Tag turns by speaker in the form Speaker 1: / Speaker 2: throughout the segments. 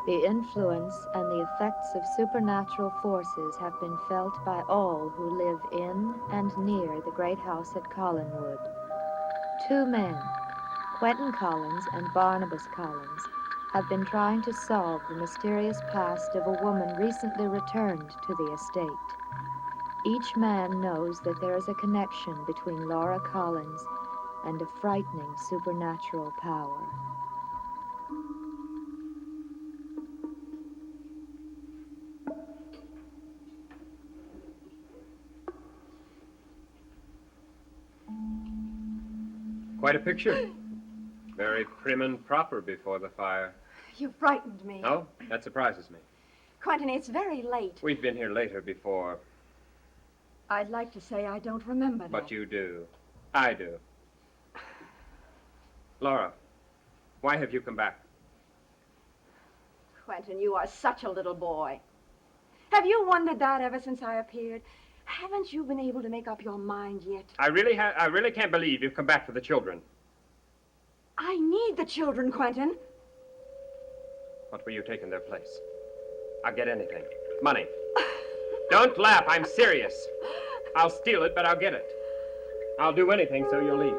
Speaker 1: The influence and the effects of supernatural forces have been felt by all who live in and near the great house at Collinwood. Two men, Quentin Collins and Barnabas Collins, have been trying to solve the mysterious past of a woman recently returned to the estate. Each man knows that there is a connection between Laura Collins and a frightening supernatural power.
Speaker 2: Quite a picture. Very prim and proper before the fire.
Speaker 3: You frightened me.
Speaker 2: Oh, that surprises me.
Speaker 3: Quentin, it's very late.
Speaker 2: We've been here later before.
Speaker 3: I'd like to say I don't remember that.
Speaker 2: But you do. I do. Laura, why have you come back?
Speaker 3: Quentin, you are such a little boy. Have you wondered that ever since I appeared? Haven't you been able to make up your mind yet?
Speaker 2: I really can't believe you've come back for the children.
Speaker 3: I need the children, Quentin.
Speaker 2: What will you take in their place? I'll get anything. Money. Don't laugh, I'm serious. I'll steal it, but I'll get it. I'll do anything so you'll leave.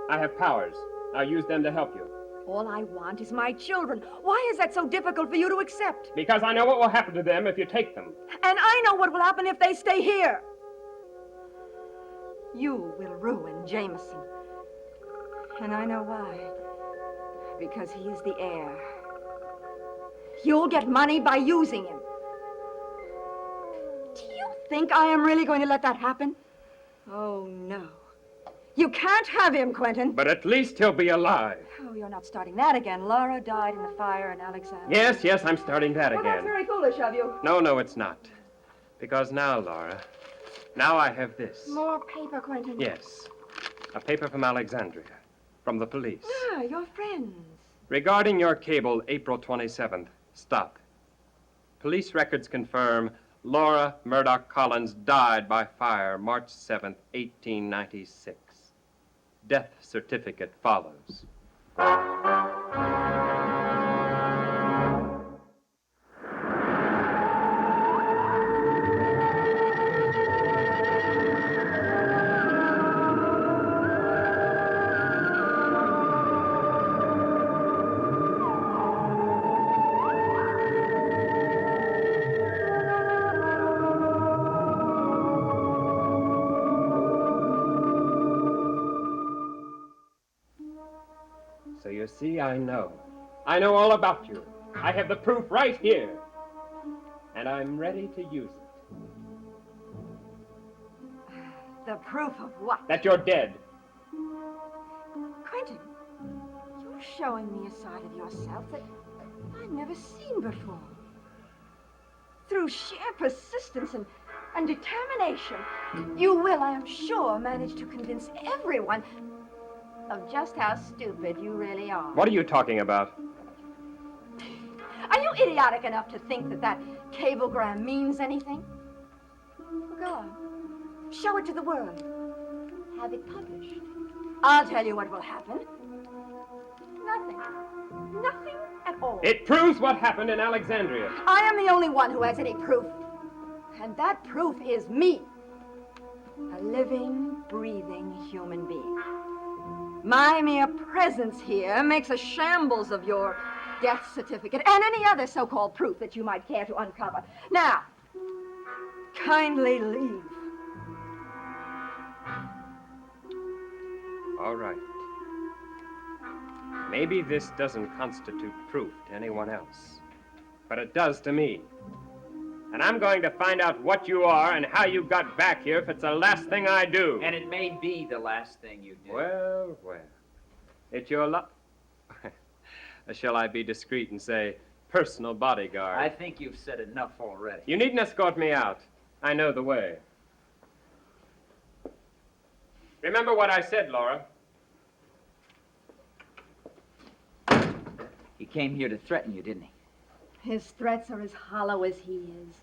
Speaker 2: I have powers. I'll use them to help you.
Speaker 3: All I want is my children. Why is that so difficult for you to accept?
Speaker 2: Because I know what will happen to them if you take them.
Speaker 3: And I know what will happen if they stay here. You will ruin Jameson. And I know why. Because he is the heir. You'll get money by using him. Do you think I am really going to let that happen? Oh, no. You can't have him, Quentin.
Speaker 2: But at least he'll be alive.
Speaker 3: Oh, you're not starting that again. Laura died in the fire and Alexander.
Speaker 2: Yes, I'm starting that
Speaker 3: Well,
Speaker 2: again.
Speaker 3: that's very foolish of you.
Speaker 2: No, it's not. Because now, Laura, now I have this.
Speaker 3: More paper, Quentin.
Speaker 2: Yes. A paper from Alexandria. From the police.
Speaker 3: Ah, your friends.
Speaker 2: Regarding your cable, April 27th. Stop. Police records confirm Laura Murdoch Collins died by fire March 7th, 1896. Death certificate follows. So you see, I know. I know all about you. I have the proof right here. And I'm ready to use it.
Speaker 3: The proof of what?
Speaker 2: That you're dead.
Speaker 3: Quentin, you're showing me a side of yourself that I've never seen before. Through sheer persistence and determination, you will, I am sure, manage to convince everyone of just how stupid you really are.
Speaker 2: What are you talking about?
Speaker 3: Are you idiotic enough to think that that cablegram means anything? Well, go on. Show it to the world. Have it published. I'll tell you what will happen. Nothing. Nothing at all.
Speaker 2: It proves what happened in Alexandria.
Speaker 3: I am the only one who has any proof. And that proof is me. A living, breathing human being. My mere presence here makes a shambles of your death certificate and any other so-called proof that you might care to uncover. Now, kindly leave.
Speaker 2: All right. Maybe this doesn't constitute proof to anyone else, but it does to me. And I'm going to find out what you are and how you got back here if it's the last thing I do.
Speaker 4: And it may be the last thing you do.
Speaker 2: Well. It's your luck. Shall I be discreet and say personal bodyguard?
Speaker 4: I think you've said enough already.
Speaker 2: You needn't escort me out. I know the way. Remember what I said, Laura.
Speaker 4: He came here to threaten you, didn't he?
Speaker 3: His threats are as hollow as he is.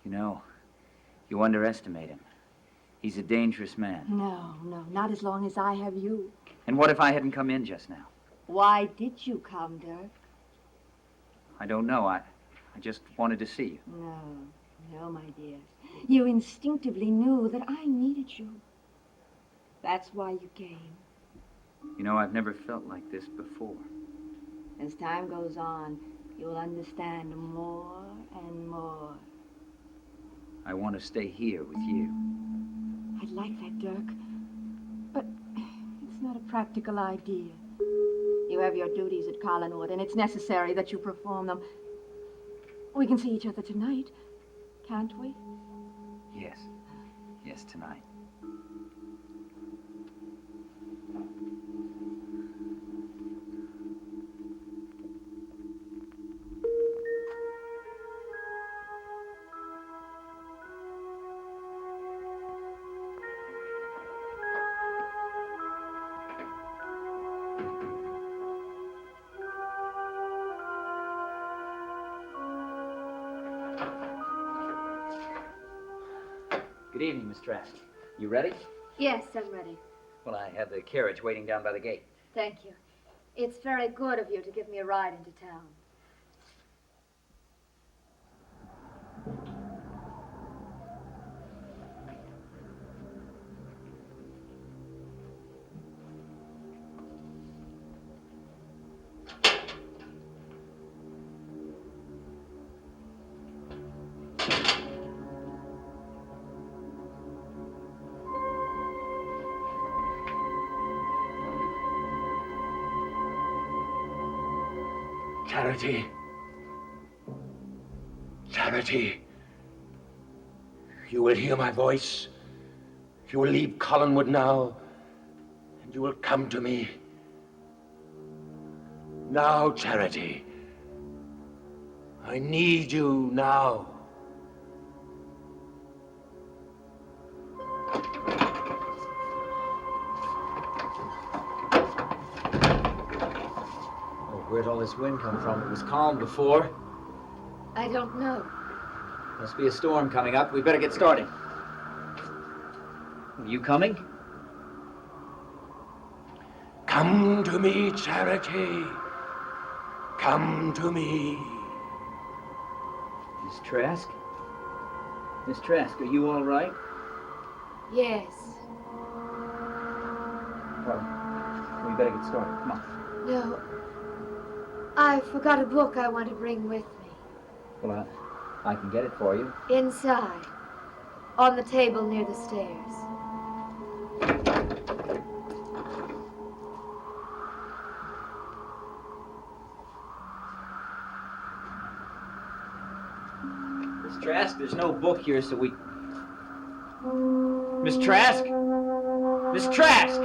Speaker 4: You know, you underestimate him. He's a dangerous man.
Speaker 3: No, not as long as I have you.
Speaker 4: And what if I hadn't come in just now?
Speaker 3: Why did you come, Dirk?
Speaker 4: I don't know. I just wanted to see you.
Speaker 3: No, my dear. You instinctively knew that I needed you. That's why you came.
Speaker 4: You know, I've never felt like this before.
Speaker 3: As time goes on, you'll understand more and more.
Speaker 4: I want to stay here with you.
Speaker 3: I'd like that, Dirk. But it's not a practical idea. You have your duties at Collinwood, and it's necessary that you perform them. We can see each other tonight, can't we?
Speaker 4: Yes. Yes, tonight. Good evening, Miss Trask. You ready?
Speaker 1: Yes, I'm ready.
Speaker 4: Well, I have the carriage waiting down by the gate.
Speaker 1: Thank you. It's very good of you to give me a ride into town.
Speaker 5: Charity. Charity. You will hear my voice. You will leave Collinwood now, and you will come to me. Now, Charity. I need you now.
Speaker 4: Where'd all this wind come from? It was calm before.
Speaker 1: I don't know.
Speaker 4: Must be a storm coming up. We better get started. Are you coming?
Speaker 5: Come to me, Charity. Come to me.
Speaker 4: Miss Trask? Miss Trask, are you all right?
Speaker 1: Yes.
Speaker 4: Well, we better get started. Come on.
Speaker 1: No. I forgot a book I want to bring with me.
Speaker 4: Well, I can get it for you.
Speaker 1: Inside. On the table near the stairs.
Speaker 4: Miss Trask, there's no book here, so we... Miss Trask? Miss Trask!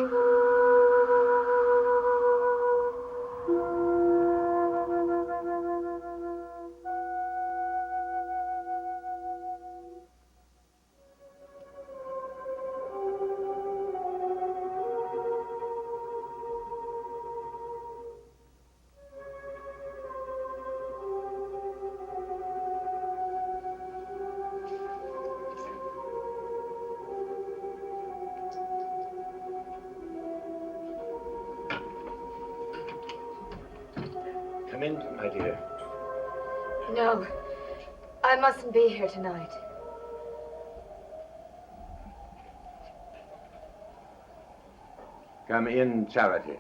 Speaker 5: Come in, my dear.
Speaker 1: No. I mustn't be here tonight.
Speaker 5: Come in, Charity.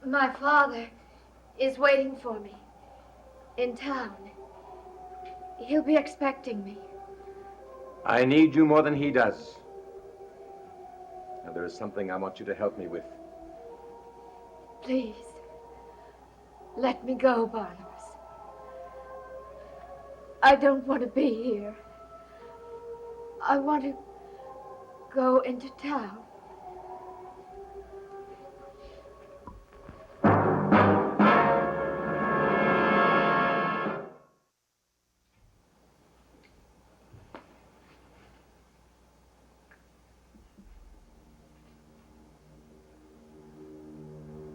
Speaker 1: My father is waiting for me. In town. He'll be expecting me.
Speaker 5: I need you more than he does. Now, there is something I want you to help me with.
Speaker 1: Please. Let me go, Barnabas. I don't want to be here. I want to go into town.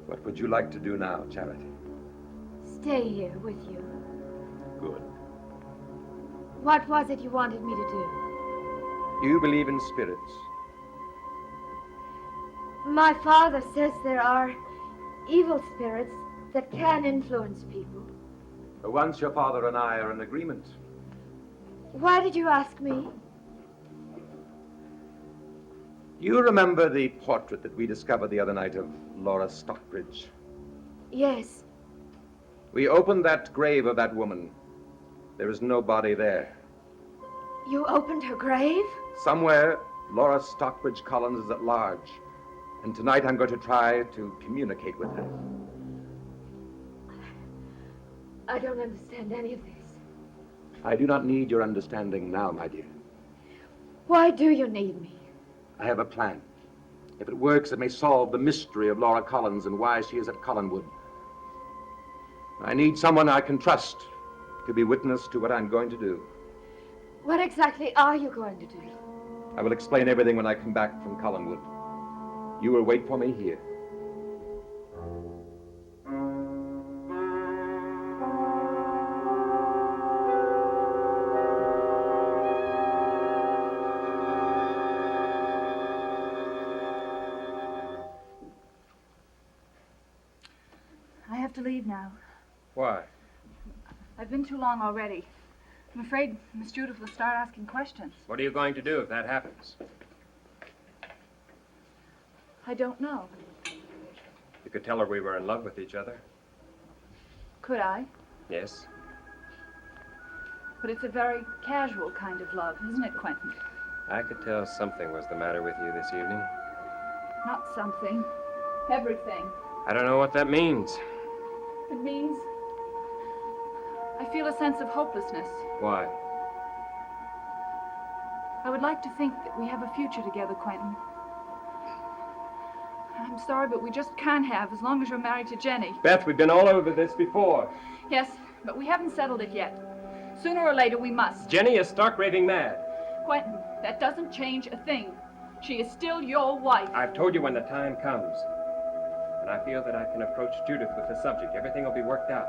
Speaker 5: What would you like to do now, Charity?
Speaker 1: Stay here with you.
Speaker 5: Good.
Speaker 1: What was it you wanted me to do?
Speaker 5: You believe in spirits.
Speaker 1: My father says there are evil spirits that can influence people.
Speaker 5: For once, your father and I are in agreement.
Speaker 1: Why did you ask me?
Speaker 5: You remember the portrait that we discovered the other night of Laura Stockbridge?
Speaker 1: Yes.
Speaker 5: We opened that grave of that woman. There is no body there.
Speaker 1: You opened her grave?
Speaker 5: Somewhere, Laura Stockbridge Collins is at large. And tonight I'm going to try to communicate with her.
Speaker 1: I don't understand any of this.
Speaker 5: I do not need your understanding now, my dear.
Speaker 1: Why do you need me?
Speaker 5: I have a plan. If it works, it may solve the mystery of Laura Collins and why she is at Collinwood. I need someone I can trust to be witness to what I'm going to do.
Speaker 1: What exactly are you going to do?
Speaker 5: I will explain everything when I come back from Collinwood. You will wait for me here.
Speaker 6: I have to leave now.
Speaker 2: Why?
Speaker 6: I've been too long already. I'm afraid Miss Judith will start asking questions.
Speaker 2: What are you going to do if that happens?
Speaker 6: I don't know.
Speaker 2: You could tell her we were in love with each other.
Speaker 6: Could I?
Speaker 2: Yes.
Speaker 6: But it's a very casual kind of love, isn't it, Quentin?
Speaker 2: I could tell something was the matter with you this evening.
Speaker 6: Not something. Everything.
Speaker 2: I don't know what that means.
Speaker 6: It means I feel a sense of hopelessness.
Speaker 2: Why?
Speaker 6: I would like to think that we have a future together, Quentin. I'm sorry, but we just can't have as long as you're married to Jenny.
Speaker 2: Beth, we've been all over this before.
Speaker 6: Yes, but we haven't settled it yet. Sooner or later, we must.
Speaker 2: Jenny is stark raving mad.
Speaker 6: Quentin, that doesn't change a thing. She is still your wife.
Speaker 2: I've told you when the time comes. And I feel that I can approach Judith with the subject. Everything will be worked out.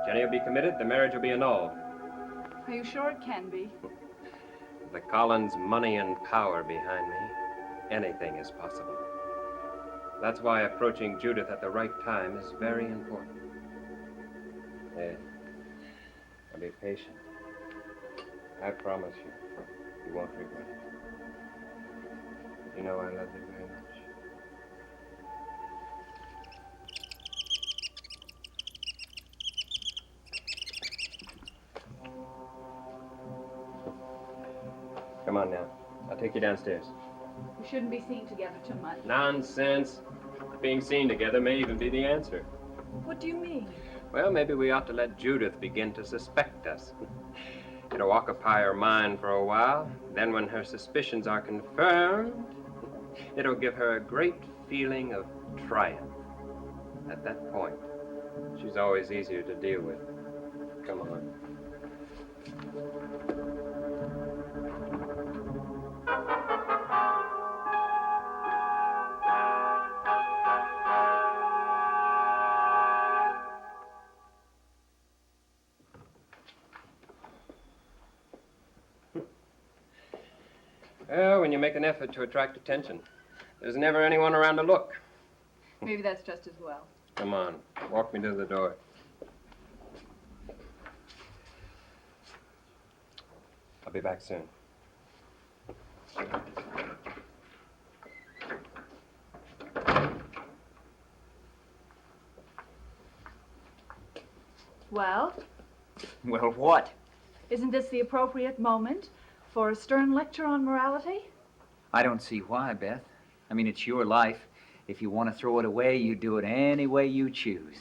Speaker 2: Jenny will be committed, the marriage will be annulled.
Speaker 6: Are you sure it can be?
Speaker 2: The Collins money and power behind me, anything is possible. That's why approaching Judith at the right time is very important. Yeah. I'll be patient. I promise you, you won't regret it. You know I love you very much. Come on now. I'll take you downstairs.
Speaker 6: We shouldn't be seen together too much.
Speaker 2: Nonsense. Being seen together may even be the answer.
Speaker 6: What do you mean?
Speaker 2: Well, maybe we ought to let Judith begin to suspect us. It'll occupy her mind for a while. Then when her suspicions are confirmed, it'll give her a great feeling of triumph. At that point, she's always easier to deal with. Come on. Well, when you make an effort to attract attention, there's never anyone around to look.
Speaker 6: Maybe that's just as well.
Speaker 2: Come on, walk me to the door. I'll be back soon.
Speaker 6: Well,
Speaker 4: Well, what?
Speaker 6: isn't this the appropriate moment for a stern lecture on morality?
Speaker 4: I don't see why, Beth. I mean, it's your life. If you want to throw it away, you do it any way you choose.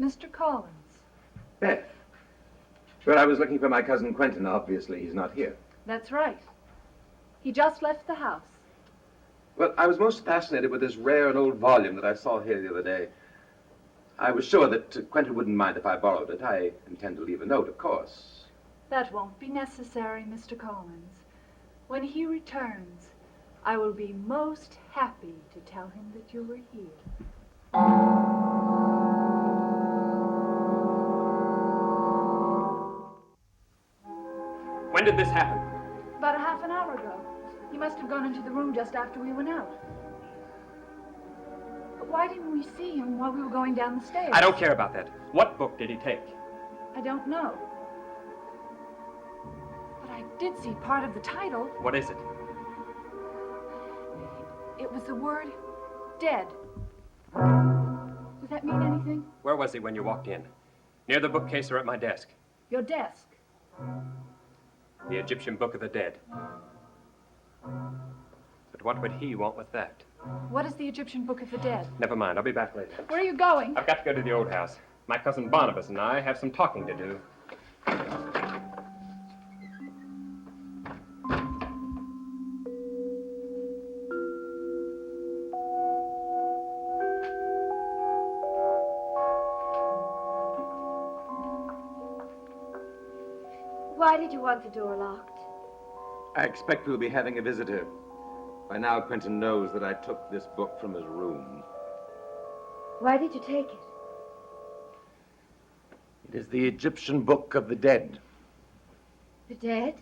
Speaker 6: Mr. Collins.
Speaker 5: Beth, Well, I was looking for my cousin Quentin. Obviously, he's not here.
Speaker 6: That's right. He just left the house.
Speaker 5: Well, I was most fascinated with this rare and old volume that I saw here the other day. I was sure that Quentin wouldn't mind if I borrowed it. I intend to leave a note, of course.
Speaker 6: That won't be necessary, Mr. Collins. When he returns, I will be most happy to tell him that you were here.
Speaker 2: When did this happen?
Speaker 6: About a half an hour ago. He must have gone into the room just after we went out. But why didn't we see him while we were going down the stairs?
Speaker 2: I don't care about that. What book did he take?
Speaker 6: I don't know. But I did see part of the title.
Speaker 2: What is it?
Speaker 6: It was the word dead. Does that mean anything?
Speaker 2: Where was he when you walked in? Near the bookcase or at my desk?
Speaker 6: Your desk.
Speaker 2: The Egyptian Book of the Dead. But what would he want with that?
Speaker 6: What is the Egyptian Book of the Dead?
Speaker 2: Never mind, I'll be back later.
Speaker 6: Where are you going?
Speaker 2: I've got to go to the old house. My cousin Barnabas and I have some talking to do.
Speaker 3: Why did you want the door locked?
Speaker 5: I expect we'll be having a visitor. By now, Quentin knows that I took this book from his room.
Speaker 1: Why did you take it?
Speaker 5: It is the Egyptian Book of the Dead.
Speaker 1: The dead?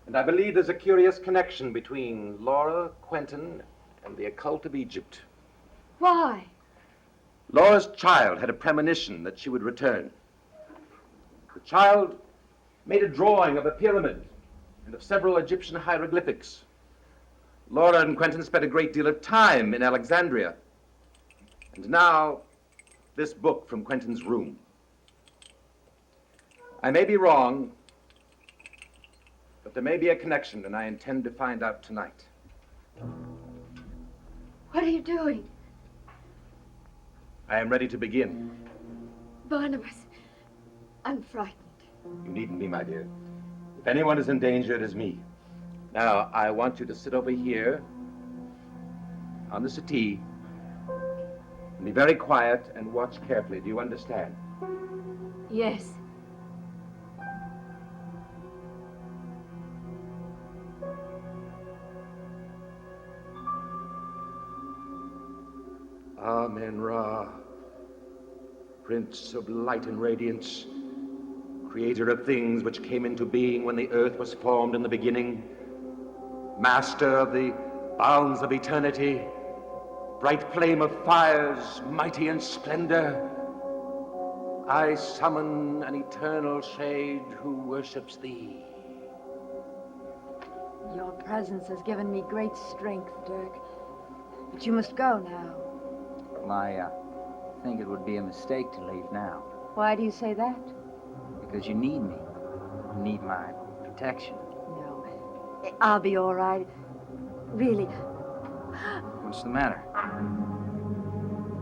Speaker 5: And I believe there's a curious connection between Laura, Quentin, and the occult of Egypt.
Speaker 1: Why?
Speaker 5: Laura's child had a premonition that she would return. The child made a drawing of a pyramid and of several Egyptian hieroglyphics. Laura and Quentin spent a great deal of time in Alexandria. And now, this book from Quentin's room. I may be wrong, but there may be a connection, and I intend to find out tonight.
Speaker 1: What are you doing?
Speaker 5: I am ready to begin.
Speaker 1: Barnabas, I'm frightened.
Speaker 5: You needn't be, my dear. If anyone is in danger, it is me. Now, I want you to sit over here on the settee and be very quiet and watch carefully. Do you understand?
Speaker 1: Yes.
Speaker 5: Amen-Ra, Prince of light and radiance, creator of things which came into being when the earth was formed in the beginning, master of the bounds of eternity, bright flame of fires, mighty in splendor, I summon an eternal shade who worships thee.
Speaker 3: Your presence has given me great strength, Dirk. But you must go now.
Speaker 4: Well, I think it would be a mistake to leave now.
Speaker 3: Why do you say that?
Speaker 4: Because you need me. You need my protection.
Speaker 3: No. I'll be all right. Really.
Speaker 4: What's the matter?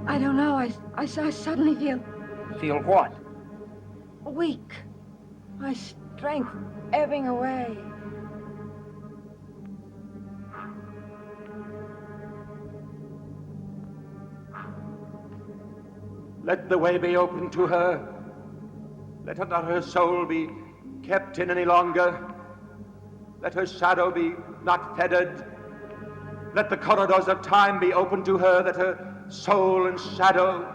Speaker 3: I don't know. I suddenly feel
Speaker 4: Feel what?
Speaker 3: weak. My strength ebbing away.
Speaker 5: Let the way be open to her. Let not her soul be kept in any longer. Let her shadow be not fettered. Let the corridors of time be open to her, that her soul and shadow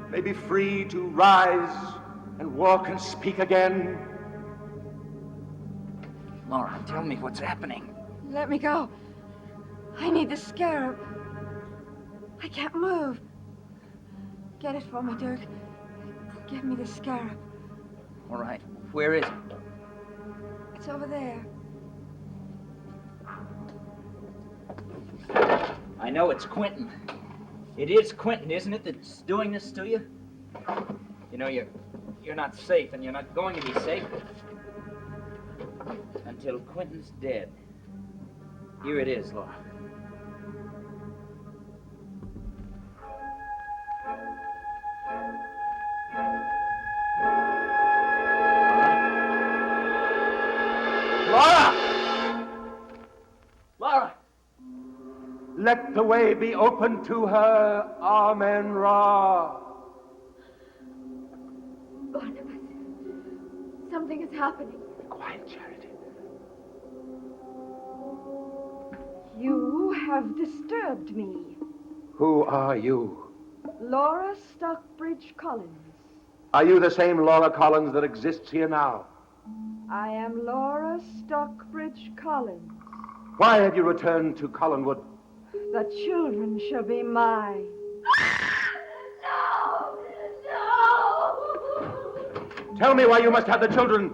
Speaker 5: may be free to rise and walk and speak again.
Speaker 4: Laura, tell me what's happening.
Speaker 3: Let me go. I need the scarab. I can't move. Get it for me, Dirk. Give me the scarab.
Speaker 4: All right, where is it?
Speaker 3: It's over there.
Speaker 4: I know it's Quentin. It is Quentin, isn't it, that's doing this to you? You know, you're not safe, and you're not going to be safe until Quentin's dead. Here it is, Laura.
Speaker 5: Let the way be open to her. Amen Ra.
Speaker 7: Barnabas, something is happening.
Speaker 5: Be quiet, Charity.
Speaker 3: You have disturbed me.
Speaker 5: Who are you?
Speaker 3: Laura Stockbridge Collins.
Speaker 5: Are you the same Laura Collins that exists here now?
Speaker 3: I am Laura Stockbridge Collins.
Speaker 5: Why have you returned to Collinwood?
Speaker 3: The children shall be mine.
Speaker 5: Tell me why you must have the children.